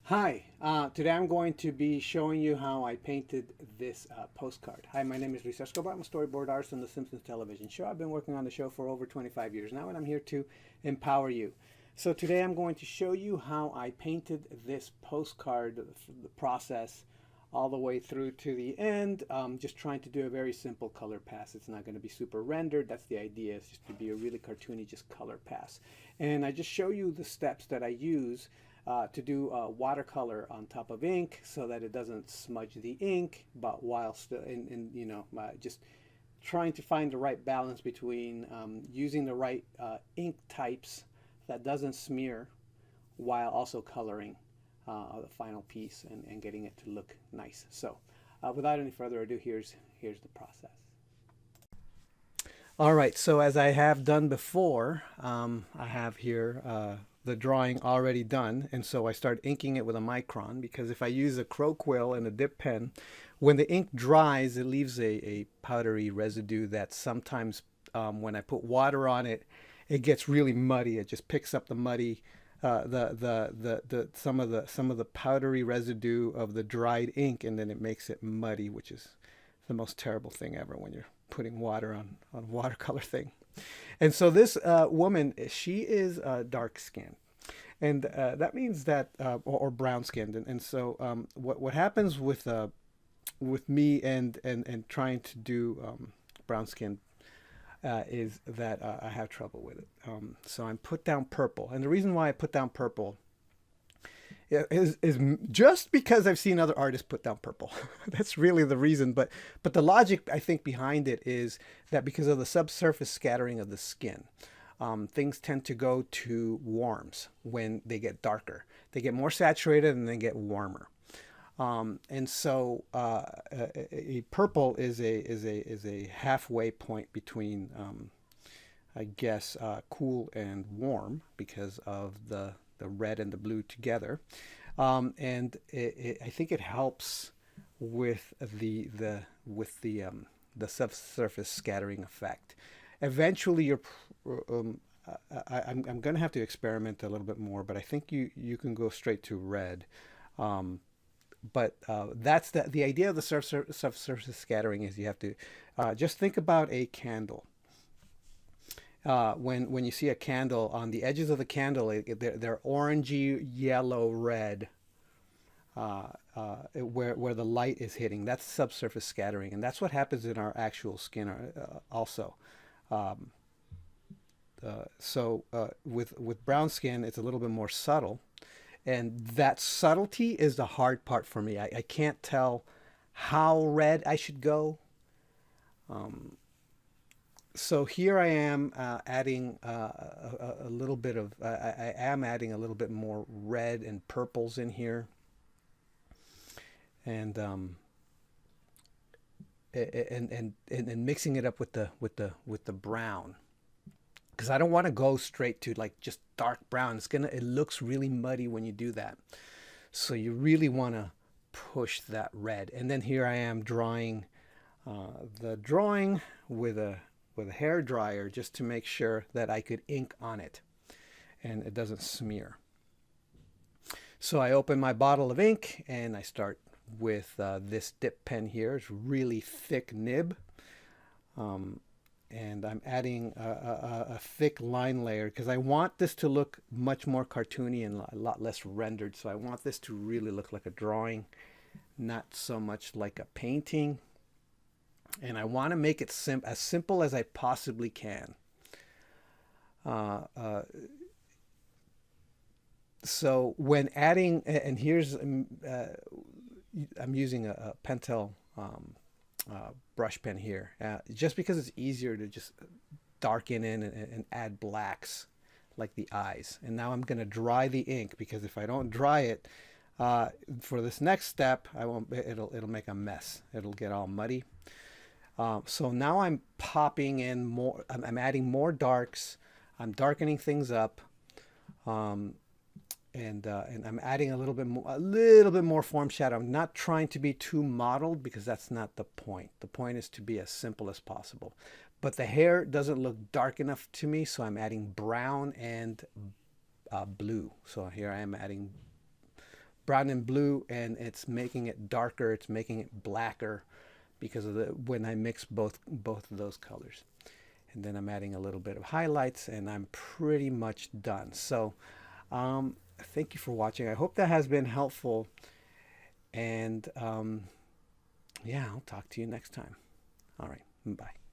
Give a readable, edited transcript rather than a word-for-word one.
Hi, today I'm going to be showing you how I painted this postcard. Hi, my name is Escobar. I'm a storyboard artist on the Simpsons television show. I've been working on the show for over 25 years now, and I'm here to empower you. So today I'm going to show you how I painted this postcard, the process all the way through to the end. Just trying to do a very simple color pass. It's not going to be super rendered. That's the idea. It's just to be a really cartoony, just color pass. And I just show you the steps that I use to do watercolor on top of ink so that it doesn't smudge the ink, but while still just trying to find the right balance between using the right ink types that doesn't smear while also coloring the final piece and getting it to look nice. So without any further ado, here's the process. All right, so as I have done before, I have here the drawing already done, and so I start inking it with a micron, because if I use a crow quill and a dip pen, when the ink dries, it leaves a powdery residue that sometimes when I put water on it, it gets really muddy. It just picks up the muddy, some of the powdery residue of the dried ink, and then it makes it muddy, which is the most terrible thing ever when you're putting water on a watercolor thing. And so this woman, she is dark skinned, and that means that or brown skinned. And so what happens with me and trying to do brown skinned is that I have trouble with it. So I'm put down purple, and the reason why I put down purple is just because I've seen other artists put down purple. That's really the reason. But the logic, I think, behind it is that because of the subsurface scattering of the skin, things tend to go to warms when they get darker. They get more saturated and they get warmer. And so a purple is a halfway point between, I guess, cool and warm, because of the red and the blue together, and I think it helps with the subsurface scattering effect. Eventually, I'm going to have to experiment a little bit more, but I think you can go straight to red. But that's the idea of the subsurface scattering. Is you have to just think about a candle. When you see a candle, on the edges of the candle, they're orangey, yellow, red, where the light is hitting. That's subsurface scattering, and that's what happens in our actual skin also. With brown skin, it's a little bit more subtle, and that subtlety is the hard part for me. I can't tell how red I should go. So here I am adding a little bit of, I am adding a little bit more red and purples in here, and mixing it up with the brown, because I don't want to go straight to like just dark brown. It looks really muddy when you do that. So you really want to push that red. And then here I am drawing the drawing with a hair dryer, just to make sure that I could ink on it and it doesn't smear. So I open my bottle of ink and I start with this dip pen here. It's really thick nib, and I'm adding a thick line layer because I want this to look much more cartoony and a lot less rendered. So I want this to really look like a drawing, not so much like a painting. And I want to make it as simple as I possibly can. So when adding, and here's, I'm using a Pentel brush pen here, just because it's easier to just darken in and add blacks like the eyes. And now I'm going to dry the ink, because if I don't dry it for this next step, it'll make a mess. It'll get all muddy. So now I'm popping in more, I'm adding more darks, I'm darkening things up, and I'm adding a little bit more form shadow. I'm not trying to be too mottled, because that's not the point. The point is to be as simple as possible. But the hair doesn't look dark enough to me, so I'm adding brown and blue. So here I am adding brown and blue, and it's making it darker, it's making it blacker because of when I mix both of those colors. And then I'm adding a little bit of highlights, and I'm pretty much done. So thank you for watching. I hope that has been helpful, and yeah, I'll talk to you next time. All right, bye.